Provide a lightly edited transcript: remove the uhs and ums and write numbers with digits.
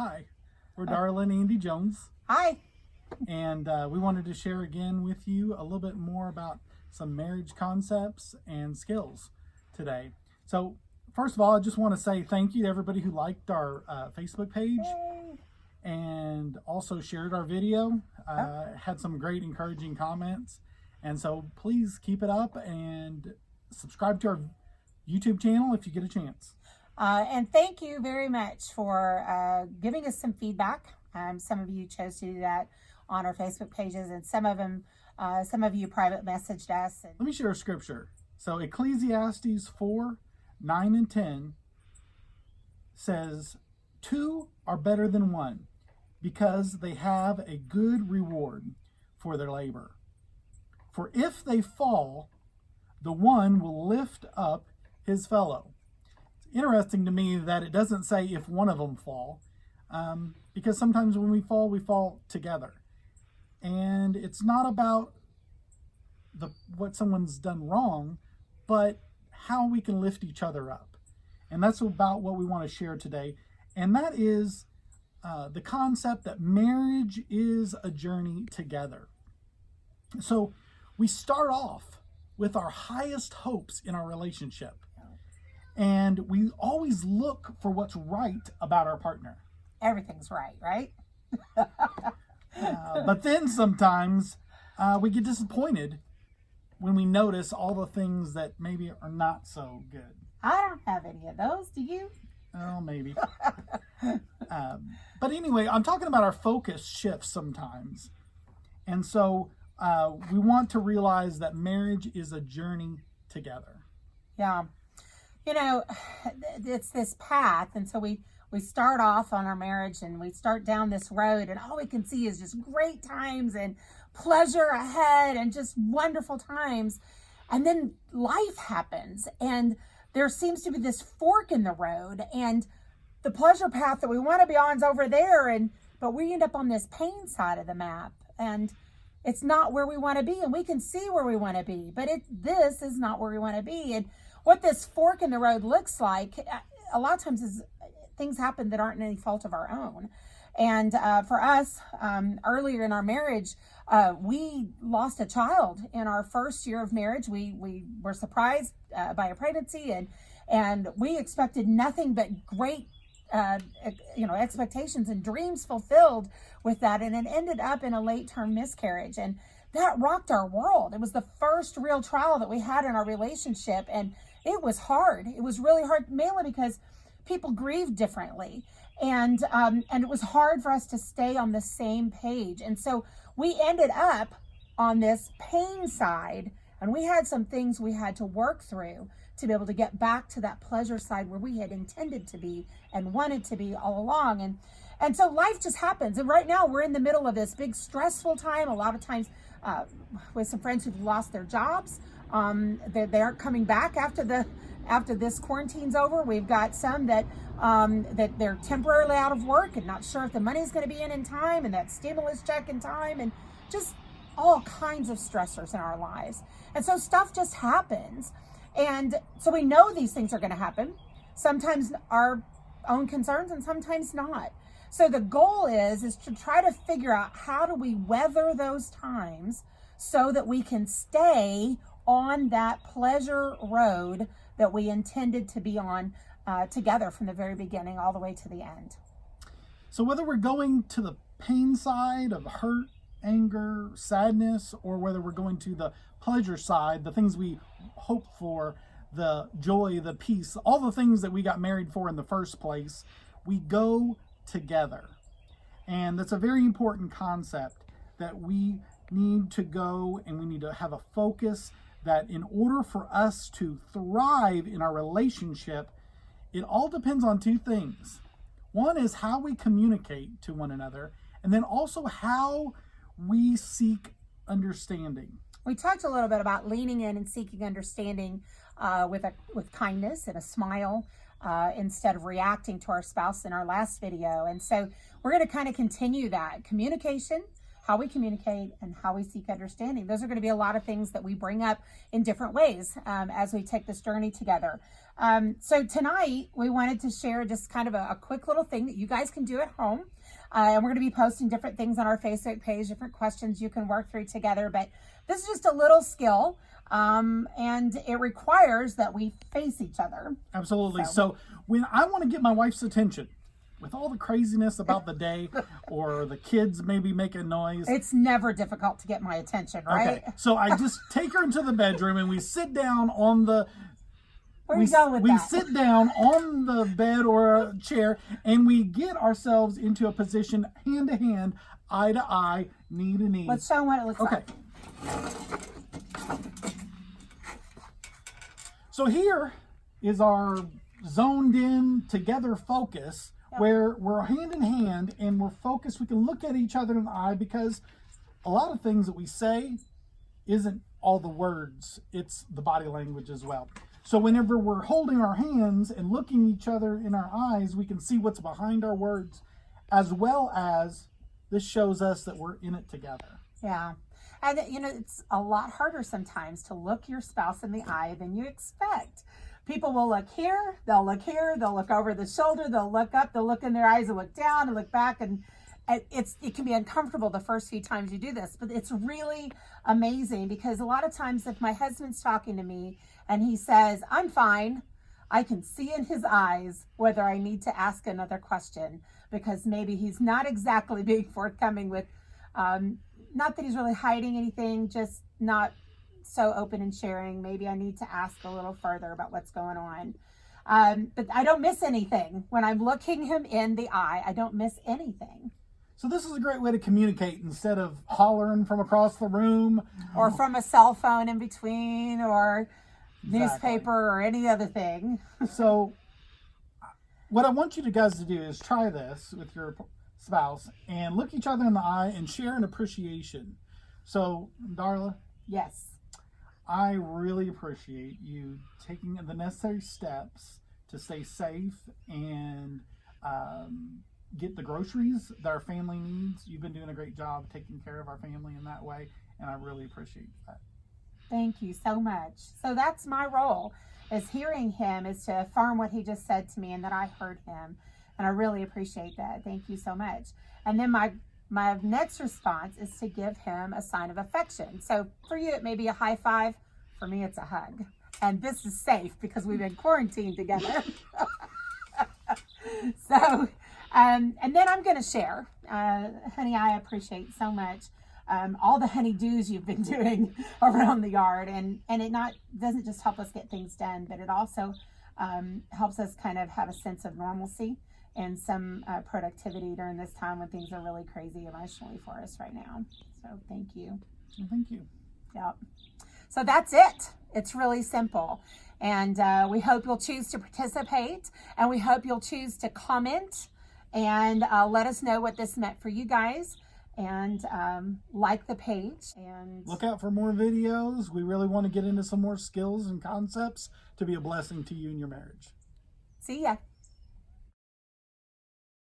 Hi, we're Darla and Andy Jones, Hi. and we wanted to share again with you a little bit more about some marriage concepts and skills today. So, first of all, I just want to say thank you to everybody who liked our Facebook page and also shared our video. Had some great encouraging comments, and so please keep it up and subscribe to our YouTube channel if you get a chance. And thank you very much for giving us some feedback. Some of you chose to do that on our Facebook pages, and some of you private messaged us. Let me share a scripture. So Ecclesiastes 4, 9 and 10 says, 2 are better than 1, because they have a good reward for their labor. For if they fall, the one will lift up his fellow. It's interesting to me that it doesn't say if one of them fall, because sometimes when we fall together. And it's not about what someone's done wrong, but how we can lift each other up. And that's about what we want to share today. And that is the concept that marriage is a journey together. So we start off with our highest hopes in our relationship. And we always look for what's right about our partner. Everything's right? But then sometimes we get disappointed when we notice all the things that maybe are not so good. I don't have any of those. Do you? Oh, maybe. But anyway, I'm talking about our focus shifts sometimes. And so we want to realize that marriage is a journey together. Yeah. You know, it's this path. And so we start off on our marriage and we start down this road, and all we can see is just great times and pleasure ahead and just wonderful times. And then life happens, and there seems to be this fork in the road, and the pleasure path that we want to be on is over there, but we end up on this pain side of the map, and it's not where we want to be. And we can see where we want to be, but this is not where we want to be. And what this fork in the road looks like a lot of times is things happen that aren't any fault of our own. And for us, earlier in our marriage, we lost a child in our first year of marriage. We were surprised by a pregnancy, and we expected nothing but great expectations and dreams fulfilled with that. And it ended up in a late-term miscarriage. And that rocked our world. It was the first real trial that we had in our relationship. And it was hard. It was really hard, mainly because people grieve differently. And it was hard for us to stay on the same page. And so we ended up on this pain side, and we had some things we had to work through to be able to get back to that pleasure side where we had intended to be and wanted to be all along. And so life just happens. And right now we're in the middle of this big stressful time. A lot of times with some friends who've lost their jobs, they aren't coming back after this quarantine's over. We've got some that they're temporarily out of work and not sure if the money's going to be in time, and that stimulus check in time, and just all kinds of stressors in our lives. And so stuff just happens. And so we know these things are going to happen, sometimes our own concerns and sometimes not. So the goal is to try to figure out, how do we weather those times so that we can stay on that pleasure road that we intended to be on together from the very beginning all the way to the end. So whether we're going to the pain side of hurt, anger, sadness, or whether we're going to the pleasure side, the things we hope for, the joy, the peace, all the things that we got married for in the first place, we go together. And that's a very important concept, that we need to go and we need to have a focus, that in order for us to thrive in our relationship, it all depends on two things. One is how we communicate to one another, and then also how we seek understanding. We talked a little bit about leaning in and seeking understanding with kindness and a smile instead of reacting to our spouse in our last video. And so we're going to kind of continue that communication, how we communicate, and how we seek understanding. Those are going to be a lot of things that we bring up in different ways as we take this journey together. So tonight we wanted to share just kind of a quick little thing that you guys can do at home. And we're going to be posting different things on our Facebook page, different questions you can work through together. But this is just a little skill, and it requires that we face each other. Absolutely. So when I want to get my wife's attention, with all the craziness about the day or the kids maybe making noise. It's never difficult to get my attention, right? Okay. So I just take her into the bedroom and we sit down on the Where you going with we that? sit down on the bed or a chair and we get ourselves into a position hand to hand, eye to eye, knee to knee. Let's show them what it looks Okay. like. So here is our zoned in together focus where we're hand in hand and we're focused. We can look at each other in the eye because a lot of things that we say isn't all the words, it's the body language as well. So whenever we're holding our hands and looking each other in our eyes, we can see what's behind our words, as well as this shows us that we're in it together. Yeah. And it's a lot harder sometimes to look your spouse in the eye than you expect. People will look here, they'll look over the shoulder, they'll look up, they'll look in their eyes and look down and look back. And it can be uncomfortable the first few times you do this, but it's really amazing because a lot of times if my husband's talking to me and he says, "I'm fine," I can see in his eyes whether I need to ask another question because maybe he's not exactly being forthcoming with, not that he's really hiding anything, just not so open and sharing. Maybe I need to ask a little further about what's going on. But I don't miss anything. When I'm looking him in the eye, I don't miss anything. So this is a great way to communicate instead of hollering from across the room. Or from a cell phone in between or Exactly. newspaper or any other thing. So what I want you guys to do is try this with your spouse and look each other in the eye and share an appreciation. So, Darla, Yes. I really appreciate you taking the necessary steps to stay safe and get the groceries that our family needs. You've been doing a great job taking care of our family in that way, and I really appreciate that. Thank you so much. So that's my role, is hearing him, is to affirm what he just said to me and that I heard him. And I really appreciate that. Thank you so much. And then my next response is to give him a sign of affection. So for you, it may be a high five. For me, it's a hug. And this is safe because we've been quarantined together. So, and then I'm going to share. Honey, I appreciate so much all the honey-dos you've been doing around the yard. And it doesn't just help us get things done, but it also helps us kind of have a sense of normalcy and some productivity during this time when things are really crazy emotionally for us right now. So thank you. Well, thank you. Yep. So that's it. It's really simple. And we hope you'll choose to participate, and we hope you'll choose to comment and let us know what this meant for you guys, and like the page. And Look out for more videos. We really want to get into some more skills and concepts to be a blessing to you and your marriage. see ya.